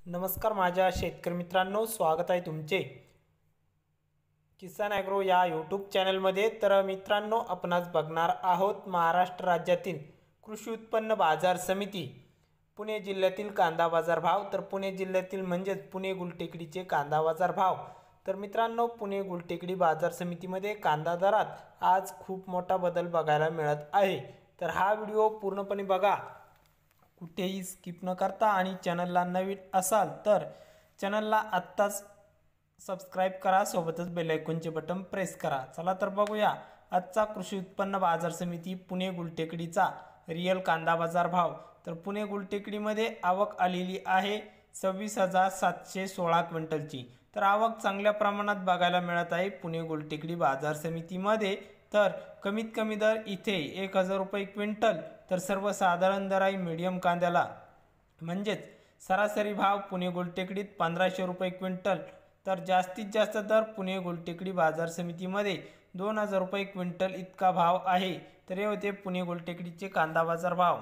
नमस्कार माझ्या शेतकरी मित्रांनो, स्वागत आहे तुमचे किसान ॲग्रो या यूट्यूब चॅनलमध्ये। तर मित्रांनो, आपण आज बघणार आहोत महाराष्ट्र राज्यातील कृषी उत्पन्न बाजार समिती पुणे जिल्ह्यातील कांदा बाजार भाव। तर पुणे जिल्ह्यातील म्हणजेच पुणे गुलटेकडीचे कांदा बाजार भाव। तर मित्रांनो, पुणे गुलटेकडी बाजार समितीमध्ये कांदा दरात आज खूप मोठा बदल बघायला मिळत आहे। तर हा व्हिडिओ पूर्णपणे बघा, कुठेही स्किप न करता, आणि चॅनलला नवीन असाल तर चॅनलला आत्ताच सबस्क्राइब करा, सोबतच बेल आयकॉनचे बटन प्रेस करा। चला तर बघूया आजचा कृषी उत्पन्न बाजार समिती पुणे गुलटेकडीचा रियल कांदा बाजार भाव। तर पुणे गुलटेकडीमध्ये आवक आलेली आहे 26,716 क्विंटलची। तर आवक चांगल्या प्रमाणात बघायला मिळत आहे पुणे गुलटेकडी बाजार समितीमध्ये। तर कमीत कमी दर इथे 1000 रुपये क्विंटल, तर सर्वसाधारण दर आहे मीडियम कांद्याला म्हणजेच सरासरी भाव पुणे गुलटेकडीत 1500 रुपये क्विंटल। तर जास्तीत जास्त दर पुणे गुलटेकडी बाजार समितीमध्ये 2000 रुपये क्विंटल इतका भाव आहे। तर हे होते पुणे गुलटेकडीचे कांदा बाजार भाव।